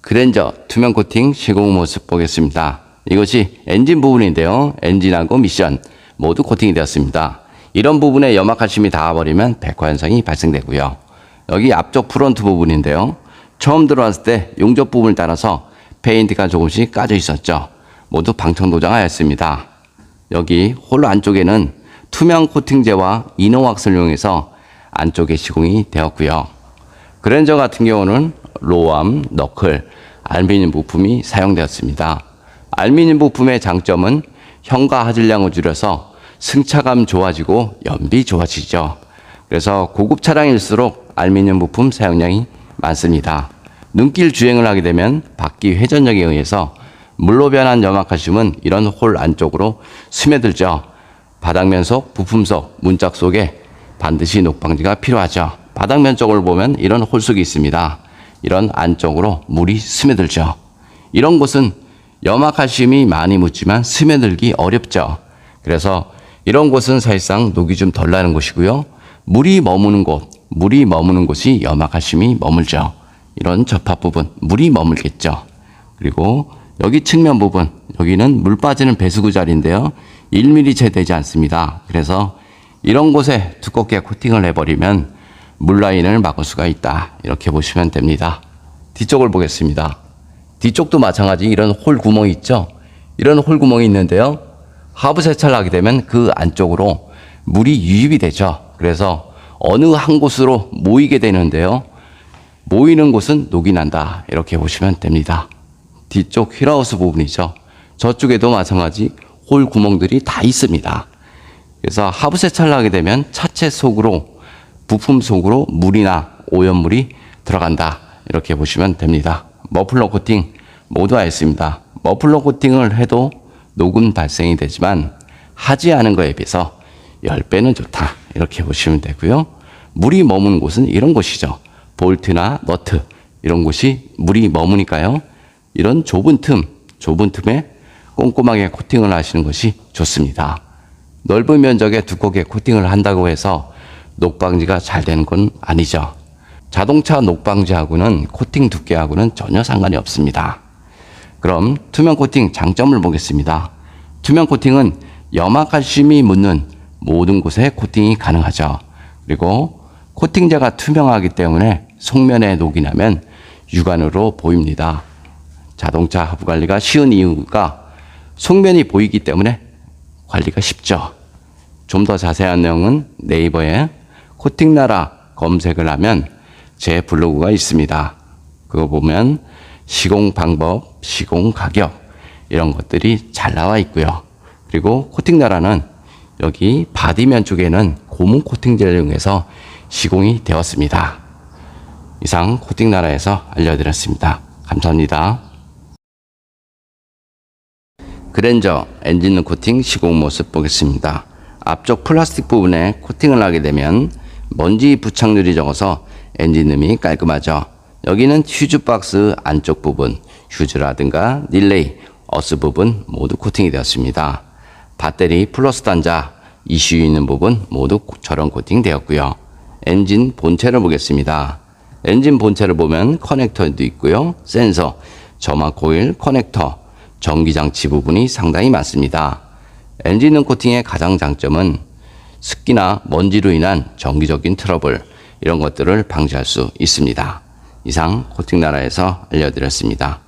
그랜저 투명 코팅 시공 모습 보겠습니다. 이것이 엔진 부분인데요. 엔진하고 미션 모두 코팅이 되었습니다. 이런 부분에 염화칼슘이 닿아버리면 백화 현상이 발생되고요. 여기 앞쪽 프론트 부분인데요. 처음 들어왔을 때 용접 부분을 따라서 페인트가 조금씩 까져 있었죠. 모두 방청 도장하였습니다. 여기 홀 안쪽에는 투명 코팅제와 이너왁스를 이용해서 안쪽에 시공이 되었고요. 그랜저 같은 경우는 로암, 너클, 알루미늄 부품이 사용되었습니다. 알루미늄 부품의 장점은 현가 하질량을 줄여서 승차감 좋아지고 연비 좋아지죠. 그래서 고급 차량일수록 알루미늄 부품 사용량이 많습니다. 눈길 주행을 하게 되면 바퀴 회전력에 의해서 물로 변한 염화칼슘은 이런 홀 안쪽으로 스며들죠. 바닥면 속, 부품 속, 문짝 속에 반드시 녹방지가 필요하죠. 바닥면 쪽을 보면 이런 홀 속이 있습니다. 이런 안쪽으로 물이 스며들죠. 이런 곳은 염화칼슘이 많이 묻지만 스며들기 어렵죠. 그래서 이런 곳은 사실상 녹이 좀 덜 나는 곳이고요. 물이 머무는 곳이 염화칼슘이 머물죠. 이런 접합 부분, 물이 머물겠죠. 그리고 여기 측면 부분, 여기는 물 빠지는 배수구 자리인데요. 1mm 채 되지 않습니다. 그래서 이런 곳에 두껍게 코팅을 해버리면 물 라인을 막을 수가 있다. 이렇게 보시면 됩니다. 뒤쪽을 보겠습니다. 뒤쪽도 마찬가지 이런 홀 구멍이 있죠. 이런 홀 구멍이 있는데요. 하부 세차를 하게 되면 그 안쪽으로 물이 유입이 되죠. 그래서 어느 한 곳으로 모이게 되는데요. 모이는 곳은 녹이 난다. 이렇게 보시면 됩니다. 뒤쪽 휠하우스 부분이죠. 저쪽에도 마찬가지 홀 구멍들이 다 있습니다. 그래서 하부 세차를 하게 되면 차체 속으로, 부품 속으로 물이나 오염물이 들어간다. 이렇게 보시면 됩니다. 머플러 코팅 모두 하였습니다. 머플러 코팅을 해도 녹은 발생이 되지만 하지 않은 거에 비해서 10배는 좋다. 이렇게 보시면 되고요. 물이 머무는 곳은 이런 곳이죠. 볼트나 너트 이런 곳이 물이 머무니까요. 이런 좁은 틈에 꼼꼼하게 코팅을 하시는 것이 좋습니다. 넓은 면적에 두껍게 코팅을 한다고 해서 녹방지가 잘 되는 건 아니죠. 자동차 녹방지하고는 코팅 두께하고는 전혀 상관이 없습니다. 그럼 투명 코팅 장점을 보겠습니다. 투명 코팅은 염화칼슘이 묻는 모든 곳에 코팅이 가능하죠. 그리고 코팅제가 투명하기 때문에 속면에 녹이 나면 육안으로 보입니다. 자동차 하부 관리가 쉬운 이유가 속면이 보이기 때문에 관리가 쉽죠. 좀 더 자세한 내용은 네이버에 코팅나라 검색을 하면 제 블로그가 있습니다. 그거 보면 시공 방법, 시공 가격 이런 것들이 잘 나와 있고요. 그리고 코팅나라는 여기 바디면 쪽에는 고무 코팅제를 이용해서 시공이 되었습니다. 이상 코팅나라에서 알려드렸습니다. 감사합니다. 그랜저 엔진룸 코팅 시공 모습 보겠습니다. 앞쪽 플라스틱 부분에 코팅을 하게 되면 먼지 부착률이 적어서 엔진룸이 깔끔하죠. 여기는 휴즈 박스 안쪽 부분, 휴즈라든가 릴레이, 어스 부분 모두 코팅이 되었습니다. 배터리 플러스 단자, ECU 있는 부분 모두 저런 코팅 되었고요. 엔진 본체를 보겠습니다. 엔진 본체를 보면 커넥터도 있고요. 센서, 점화 코일, 커넥터, 전기장치 부분이 상당히 많습니다. 엔진룸 코팅의 가장 장점은 습기나 먼지로 인한 정기적인 트러블 이런 것들을 방지할 수 있습니다. 이상 코팅나라에서 알려드렸습니다.